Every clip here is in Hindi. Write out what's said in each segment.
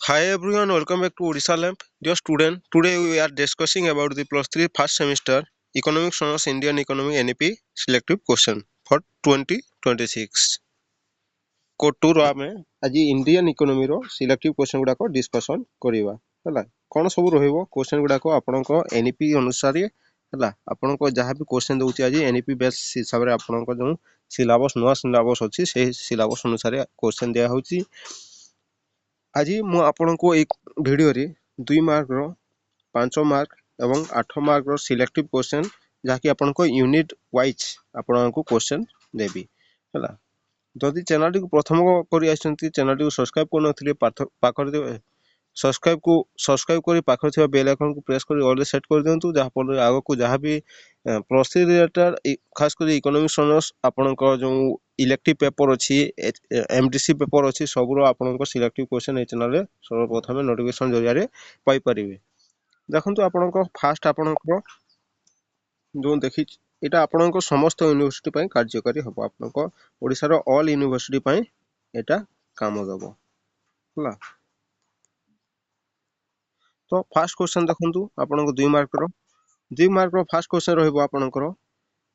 Hi everyone, welcome back to Odisha Lamp. Dear student, today we are discussing about the plus 3 first semester Economics Honors Indian Economy NEP selective question for 2026. Code 2 रो आमे आज इंडियन इकोनॉमी रो सिलेक्टिव क्वेश्चन गुडा को डिस्कशन करिवा हला कोन सब रहइबो क्वेश्चन गुडा को आपनको एनईपी अनुसार हला आपनको जहां भी क्वेश्चन दउची आज एनईपी बेस हिसाब रे आपनको जो सिलेबस नुवा सिलेबस अछि से सिलेबस अनुसार क्वेश्चन दिया होची आज मु आपनको एक वीडियो रे 2 मार्क रो 5 मार्क एवं 8 मार्क रो सिलेक्टिव क्वेश्चन जाकी आपनको यूनिट वाइज आपनको क्वेश्चन देबी हला जदि चैनल को प्रथम करी आछंती चैनल को सब्सक्राइब को नथिले पाखर सब्सक्राइब करी पाखर थिबा बेल आइकन को प्रेस करी ऑल सेट कर दियंतु जहा पर आगो को जहा भी प्लस 3 रिलेटेड खास करी इकोनॉमिक्स ऑनर्स आपनको जो इलेक्टिव पेपर अछि एमडीसी पेपर अछि सबरो आपनको सिलेक्टिव क्वेश्चन ए चैनल रे सर्वप्रथम नोटिफिकेशन जरिया रे पाई परिबे देखंतु आपनको फास्ट आपनको जो देखि एटा आपनको समस्त यूनिवर्सिटी पय कार्यकारी हबो आपनको ओडिसा रो ऑल यूनिवर्सिटी पय एटा काम दबो हला तो फर्स्ट क्वेश्चन देखंतु आपनको 2 मार्क रो फर्स्ट क्वेश्चन रहइबो आपनको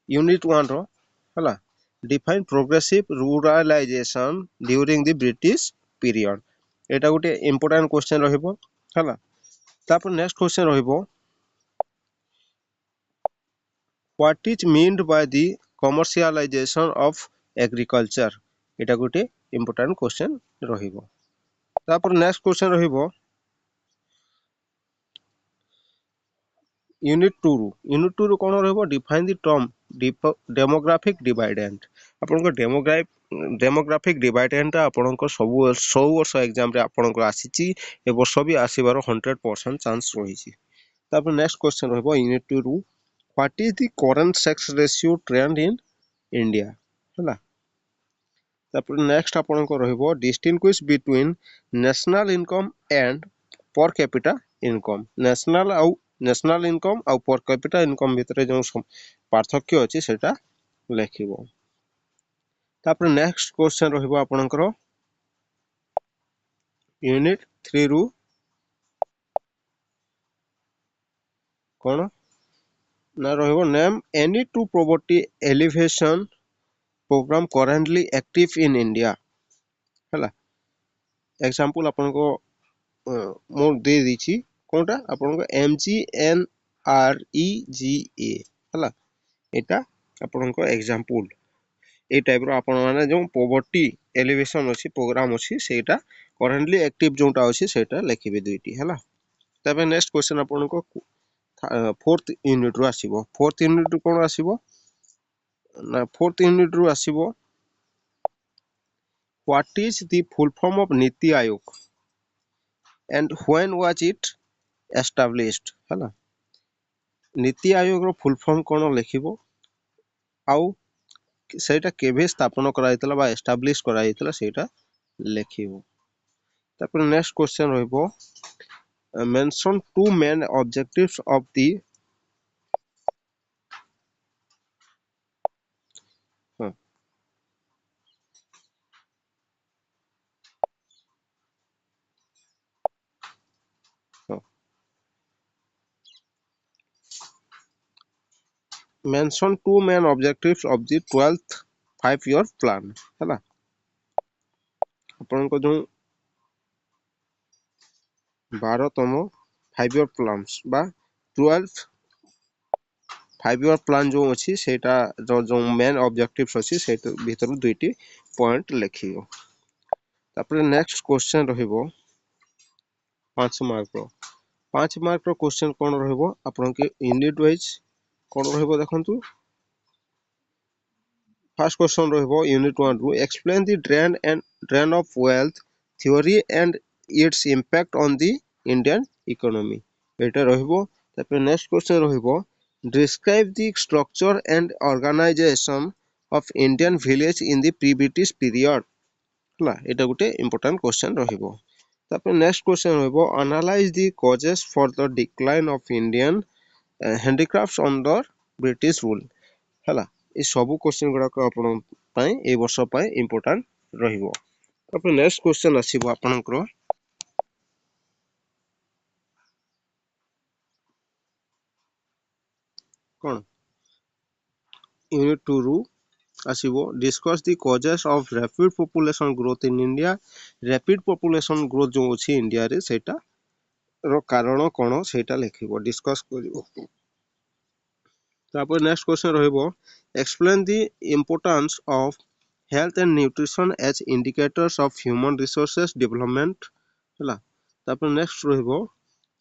यूनिट 1 रो हला define progressive ruralization during the British period एटा गोटे इंपोर्टेंट क्वेश्चन रहइबो हला तापर नेक्स्ट क्वेश्चन रहइबो What is meant by the commercialization of agriculture? এটা গোটে important question রহিব তারপর next question রহিব unit 2 ରୁ কোন রহিব define the term demographic dividend आपनको demographic dividend ता आपनको सब वर्ष एग्जाम रे आपनको आसीची ए वर्ष भी आसीबार 100% चांस रहिची तापर नेक्स्ट क्वेश्चन रहिब यूनिट 2 रू What is the current sex ratio trend in India? हला तापर नेक्स्ट आपनको रहिबो distinguish between national income and per capita income national income और per capita income भितरे जो पार्थक्य अछि सेटा लेखिबो तापर नेक्स्ट क्वेश्चन रहिबो आपनकर यूनिट 3 रू कोन ना रहिबो name any two poverty alleviation program currently active in India हला एग्जांपल आपनको मोर दे दिछि कोनटा आपनको MGNREGA हला एटा आपनको एग्जांपल ए टाइप रो आपन माने जो पॉवर्टी एलिवेशन अछि प्रोग्राम अछि सेटा करंटली एक्टिव जोटा अछि सेटा लिखिबे दुइटी हला तबे नेक्स्ट क्वेश्चन आपनको फोर्थ यूनिट रो आसीबो फोर्थ यूनिट रो कोन आसीबो ना फोर्थ यूनिट रो आसीबो What is the full form of Niti Aayog and when was it established हला नीति आयोग रो फुल फॉर्म कोन लिखिबो आउ सेटा केबे स्थापन कराइतला बा एस्टैब्लिश कराइतला सेटा लिखिबो तापर नेक्स्ट क्वेश्चन रहइबो mention two main objectives of the mention two main objectives of the 12th 5-year plan हला अपन को जो 12तम 5-year plans बा 12th 5-year plan जो अछि सेटा जो मेन ऑब्जेक्टिव्स अछि सेटा भीतर दुइटी पॉइंट लिखियो तापर नेक्स्ट क्वेश्चन रहिबो 5 मार्क रो क्वेश्चन कोन रहिबो अपन के यूनिट वाइज कोन रहिबो देखंतु फर्स्ट क्वेश्चन रहिबो यूनिट 1 रू explain the drain of wealth theory and its impact on the Indian economy एटा रहिबो तापर नेक्स्ट क्वेश्चन रहिबो describe the structure and organization of Indian village in the pre-British period हला एटा गुटे इंपोर्टेंट क्वेश्चन रहिबो तापर नेक्स्ट क्वेश्चन रहिबो analyze the causes for the decline of Indian handicrafts under British rule हला ए सब क्वेश्चन गुडा को आपन पय ए वर्ष पय इंपोर्टेंट रहिबो तापर नेक्स्ट क्वेश्चन आसीबो आपनकर कौन यूनिट 2 रु आसीबो discuss the causes of rapid population growth in India rapid population growth जो अछि इंडिया रे सेटा रो कारण कोन सेटा लिखिबो डिस्कस करिवो तापर नेक्स्ट क्वेश्चन रहइबो explain the importance of health and nutrition as indicators of human resources development हला तापर नेक्स्ट रहइबो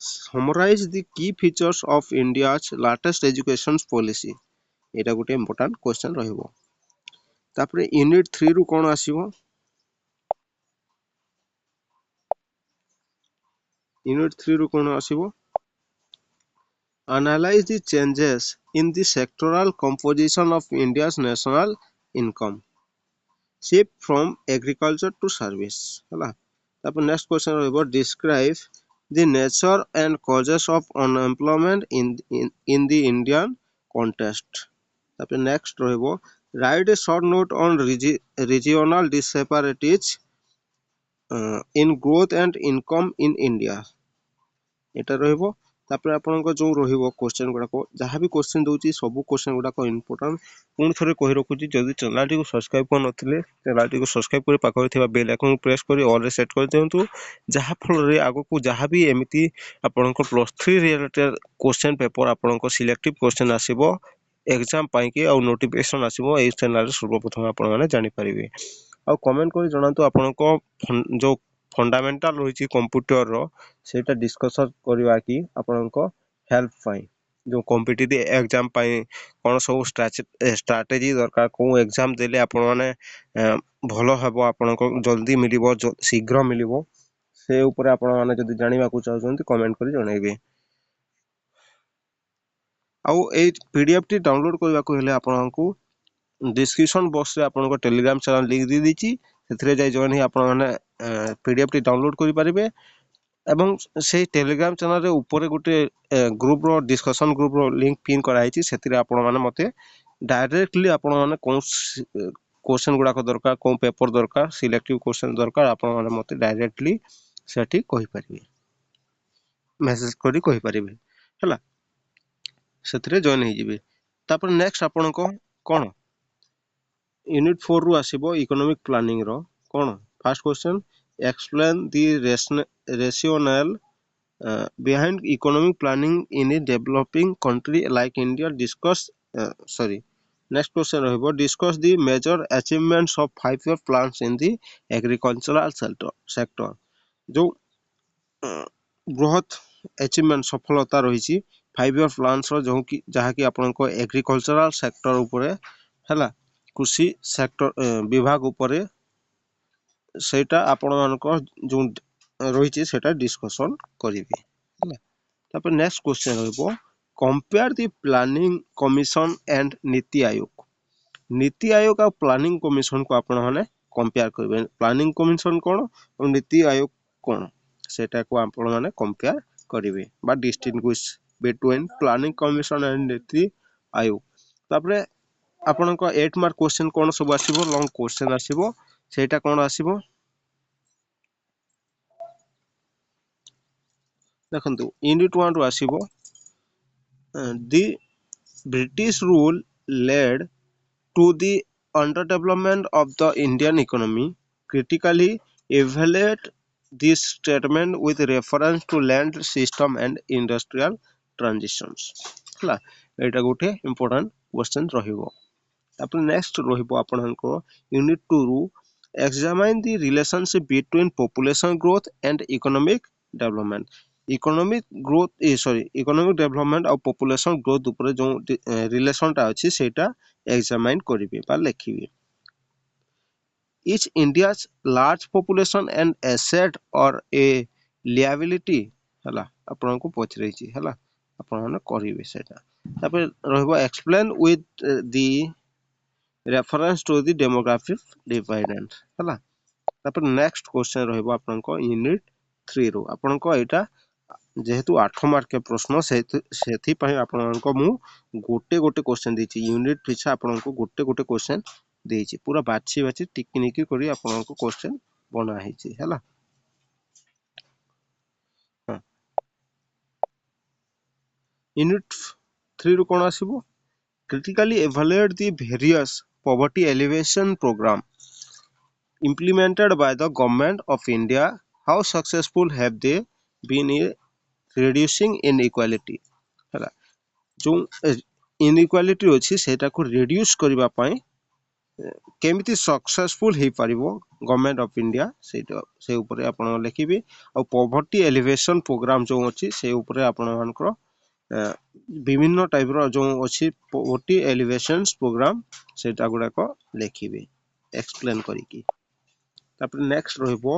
summarize the key features of India's latest education policy एटा गोटे इंपोर्टेंट क्वेश्चन रहइबो तापर यूनिट 3 रु कोन आसीबो यूनिट 3 रु कोन आसीबो analyze the changes in the sectoral composition of India's national income shift from agriculture to service हला तापर नेक्स्ट क्वेश्चन रहइबो describe the nature and causes of unemployment in the Indian context तापर next रहइबो write a short note on regional disparities in growth and income in India एटा रहइबो तापर आपनको जो रहिबो क्वेश्चन गुडा को जहां भी क्वेश्चन दोची सब क्वेश्चन गुडा को इंपोर्टेंट पुन थरे कहि रखुची जदी चैनल को सब्सक्राइब कर नथिले चैनल को सब्सक्राइब करी पाखरे थिबा बेल आइकन प्रेस करी ऑल रे सेट कर देंतु जहां फल रे आगो को जहां भी एमिति आपनको +3 रिलेटेड क्वेश्चन पेपर आपनको सिलेक्टिव क्वेश्चन आसीबो एग्जाम पाई के और नोटिफिकेशन आसीबो ए चैनल रे सर्वप्रथम आपण माने जानि परिबे आ कमेंट करी जणांतु आपनको जो फंडामेंटल रहिची कंप्यूटर रो सेटा डिस्कशन करबा की आपनको हेल्प पाई जो कॉम्पिटिटिव एग्जाम पाई कोन सब स्ट्रेटजी दरकार को एग्जाम देले आपण माने भलो हबो आपनको जल्दी मिलिबो शीघ्र मिलिबो से ऊपर आपण माने जदी जानिबा को चाहउछन्ती कमेंट करी जणाइबे आउ ए पीडीएफ टी डाउनलोड करबा को हेले आपनको डिस्क्रिप्शन बॉक्स रे आपनको टेलीग्राम चैनल लिंक दी दीची सेथरे जाय जॉइन ही आपण माने पीडीएफ टी डाउनलोड करि परिबे एवं से टेलीग्राम चैनल रे ऊपर गोटे ग्रुप रो डिस्कशन ग्रुप रो लिंक पिन करा हिची सेतिरे आपण माने मते डायरेक्टली आपण माने कोन क्वेश्चन गुडा को दरकार कोन पेपर दरकार सिलेक्टिव क्वेश्चन दरकार आपण माने मते डायरेक्टली सेठी कहि परिबे मेसेज करी कहि परिबे हला सेतिरे जॉइन हि जिबे तापर नेक्स्ट आपण को कोन यूनिट 4 रु आसीबो इकोनॉमिक प्लानिंग रो कोन first question explain the rationale behind economic planning in a developing country like India next question rahebo discuss the major achievements of 5-year plans in the agricultural sector जो बृहत अचीवमेंट सफलता रही 5-year plans रो जो कि जहा कि आपन को एग्रीकल्चरल सेक्टर ऊपर हला कृषि सेक्टर विभाग ऊपर सेटा आपण मानको जो रही सेटा डिस्कशन करिवे तापर नेक्स्ट क्वेश्चन रहइबो compare the planning commission and NITI Aayog और प्लानिंग कमीशन को आपण माने कंपेयर करबे प्लानिंग कमीशन कोन और नीति आयोग कोन सेटा को आपण माने कंपेयर करिवे बा distinguish between planning commission and NITI आयोग तापर आपण को 8 मार्क क्वेश्चन कोन सब आसीबो लॉन्ग क्वेश्चन आसीबो सेटा कोन आसीबो देखंतु यूनिट 1 रु आसीबो the British rule led to the underdevelopment of the Indian economy. Critically evaluate this statement with reference to land system and industrial transitions. हला एटा गोटे important question रहिबो तापर नेक्स्ट रहिबो आपनको यूनिट 2 रु examine the relationship between population growth and economic development economic development और पॉपुलेशन ग्रोथ ऊपर जो रिलेशन टा अछि सेटा एग्जामिन करिवे बा लेखिवे इच इंडिया's large population and asset or a liability हला आपन को पछ रही छी हला आपन माने करिवे सेटा तापर रहबो explain with the reference to the demographic dividend हला तापर नेक्स्ट क्वेश्चन रहबो आपन को यूनिट 3 रो आपन को एटा जेहेतु 8 मार्क के प्रश्न सेथि पय आपन को मु गोटे गोटे क्वेश्चन देछि यूनिट पिछा आपन को गोटे गोटे क्वेश्चन देछि पूरा बाछि बाछि टिकनिकी करी आपन को क्वेश्चन बना हिछि हला यूनिट 3 ରୁ कोन आसीबो critically evaluate the various poverty alleviation program implemented by the government of India. How successful have they been in reducing inequality? ହେଲା जो inequality अछि सेटा को reduce करबा पई केमिति सक्सेसफुल हे परिबो गवर्नमेंट ऑफ इंडिया से ऊपर आपण लिखिबे आ पॉवर्टी एलिवेशन प्रोग्राम जो अछि से ऊपर आपण मानकर विभिन्न टाइप रो जो अछि पॉवर्टी एलिवेशंस प्रोग्राम सेटा गुडा को लिखिबे एक्सप्लेन करिकि तापर नेक्स्ट रहइबो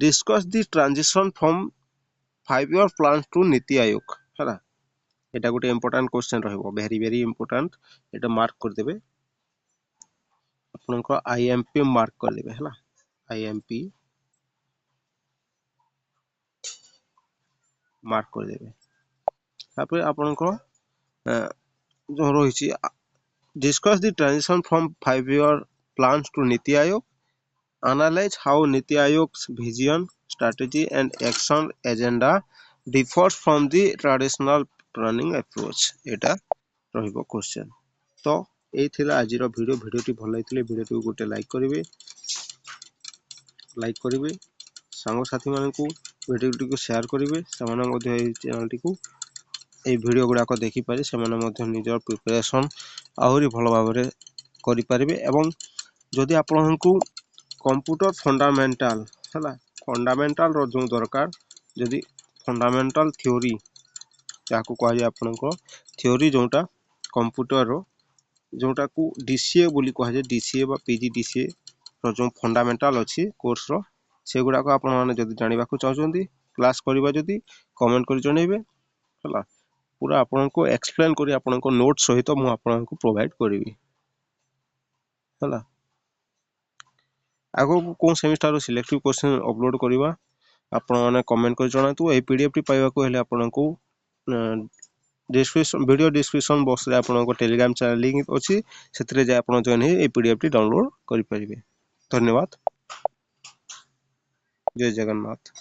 discuss the transition from 5 year plan to NITI Aayog हला एटा गुटे इंपोर्टेंट क्वेश्चन रहइबो वेरी इंपोर्टेंट एटा मार्क कर देबे आपनको आईएमपी मार्क कर देबे हला आईएमपी मार्क कर देबे तापर आपनको जो रहिछि discuss the transition from 5 year plans to NITI Aayog analyze how नीति आयोग's vision strategy and action agenda differs from the traditional planning approach एटा रहिबो क्वेश्चन तो एई थिला आजिरो भिडियोटी भल लागितले भिडियोटी गोटे लाइक करिवे सांग साथी मानकू भिडियोटी को शेयर करिवे समान मध्ये एई चैनलटी को एई भिडियो गुडा को देखि पारे समान मध्ये निजर प्रिपरेशन आहुरी भल भाबरे करि पारिबे एवं जदि आपनकू कंप्यूटर फंडामेंटल हला फंडामेंटल रो जो दरकार जदि फंडामेंटल थ्योरी जाको कहै आपनको थ्योरी जोटा कंप्यूटर रो जोटा को डीसीए बोली कहै डीसीए बा पीजीडीसीए रो जो फंडामेंटल अछि कोर्स रो से गुडा को आपन माने जदि जानिबा को चाहछोंती क्लास करबा जदि कमेंट करि जणैबे हला पूरा आपनको एक्सप्लेन करी आपनको नोट सहित मु आपनको प्रोवाइड करिवि हला आगो कोन सेमिस्टर रो सिलेक्टिव क्वेश्चन अपलोड करबा आपन माने कमेंट कर जणातु ए पीडीएफ टी पाइबा को हेले आपनको डिस्क्रिप्शन वीडियो डिस्क्रिप्शन बॉक्स रे आपनको टेलीग्राम चैनल लिंक अछि सेतरे जे आपन जॉइन हे ए पीडीएफ टी डाउनलोड करि परिबे धन्यवाद जय जगन्नाथ।